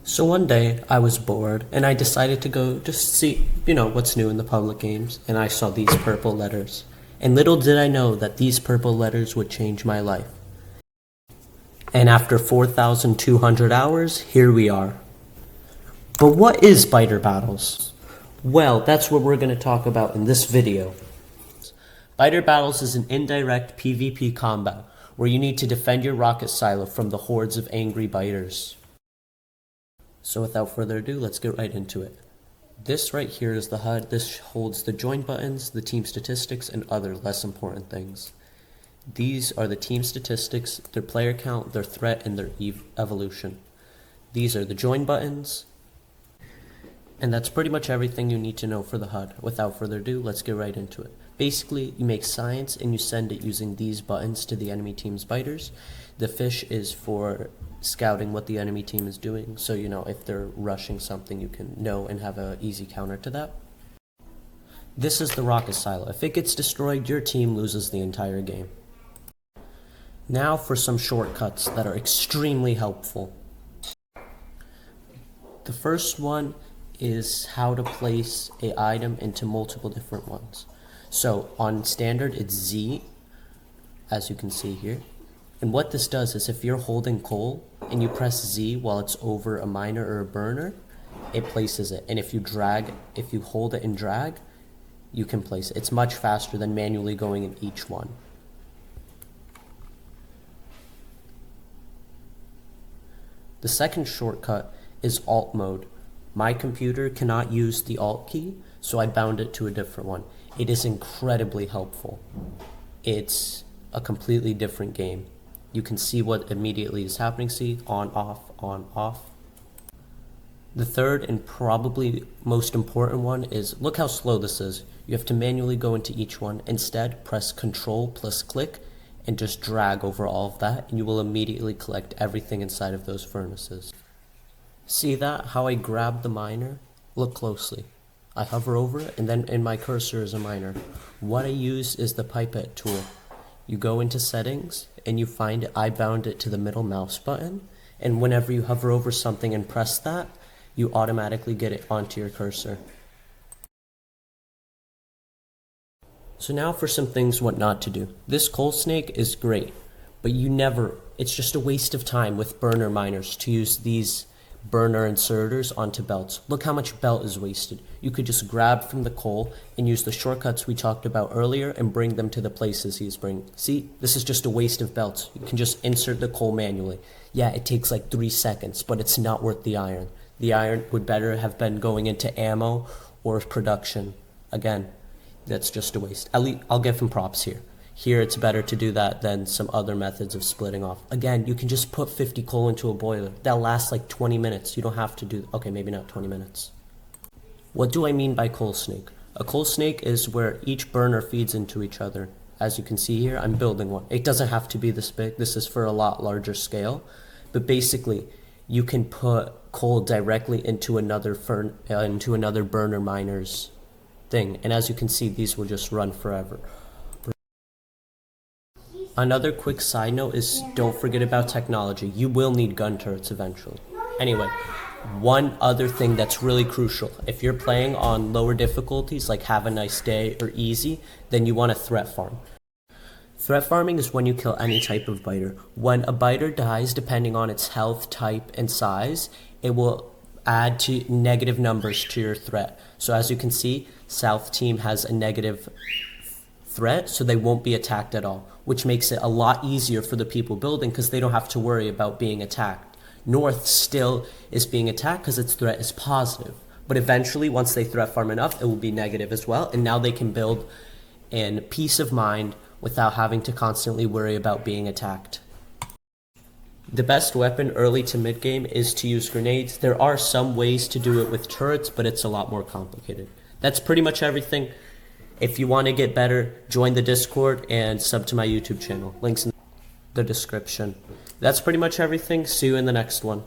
So one day I was bored and I decided to go just see, what's new in the public games, and I saw these purple letters. And little did I know that these purple letters would change my life. And after 4,200 hours, here we are. But what is Biter Battles? Well, that's what we're going to talk about in this video. Biter Battles is an indirect PvP combat where you need to defend your rocket silo from the hordes of angry biters. So without further ado, let's get right into it. This right here is the HUD. This holds the join buttons, the team statistics, and other less important things. These are the team statistics, their player count, their threat, and their evolution. These are the join buttons. And that's pretty much everything you need to know for the HUD. Without further ado, let's get right into it. Basically, you make science and you send it using these buttons to the enemy team's biters. The fish is for scouting what the enemy team is doing, so if they're rushing something, you can know and have an easy counter to that. This is the rocket silo. If it gets destroyed, your team loses the entire game. Now for some shortcuts that are extremely helpful. The first one is how to place an item into multiple different ones. So on standard, it's Z, as you can see here. And what this does is if you're holding coal and you press Z while it's over a miner or a burner, it places it. And if you hold it and drag, you can place it. It's much faster than manually going in each one. The second shortcut is Alt mode. My computer cannot use the Alt key, so I bound it to a different one. It is incredibly helpful. It's a completely different game. You can see what immediately is happening. See, on, off. The third and probably most important one is, look how slow this is. You have to manually go into each one. Instead, press Control plus click and just drag over all of that, and you will immediately collect everything inside of those furnaces. See that? How I grab the miner? Look closely. I hover over it, and then in my cursor is a miner. What I use is the pipette tool. You go into settings, and you find it. I bound it to the middle mouse button, and whenever you hover over something and press that, you automatically get it onto your cursor. So now for some things what not to do. This coal snake is great, but it's just a waste of time with burner miners to use these burner inserters onto belts. Look how much belt is wasted. You could just grab from the coal and use the shortcuts we talked about earlier and bring them to the places he's bringing. See, this is just a waste of belts. You can just insert the coal manually. Yeah, it takes like 3 seconds, but it's not worth the iron. The iron would better have been going into ammo or production. Again, that's just a waste. At least I'll give him props here. Here it's better to do that than some other methods of splitting off. Again, you can just put 50 coal into a boiler. That'll last like 20 minutes. You don't have to do, okay, maybe not 20 minutes. What do I mean by coal snake? A coal snake is where each burner feeds into each other. As you can see here, I'm building one. It doesn't have to be this big. This is for a lot larger scale. But basically, you can put coal directly into another burner miner's thing. And as you can see, these will just run forever. Another quick side note is don't forget about technology. You will need gun turrets eventually. Anyway, one other thing that's really crucial. If you're playing on lower difficulties like Have a Nice Day or Easy, then you want to threat farm. Threat farming is when you kill any type of biter. When a biter dies, depending on its health, type, and size, it will add to negative numbers to your threat. So as you can see, South team has a negative threat, so they won't be attacked at all, which makes it a lot easier for the people building because they don't have to worry about being attacked. North still is being attacked because its threat is positive, but eventually once they threat farm enough, it will be negative as well, and now they can build in peace of mind without having to constantly worry about being attacked. The best weapon early to mid game is to use grenades. There are some ways to do it with turrets, but it's a lot more complicated. That's pretty much everything. If you want to get better, join the Discord and sub to my YouTube channel. Links in the description. That's pretty much everything. See you in the next one.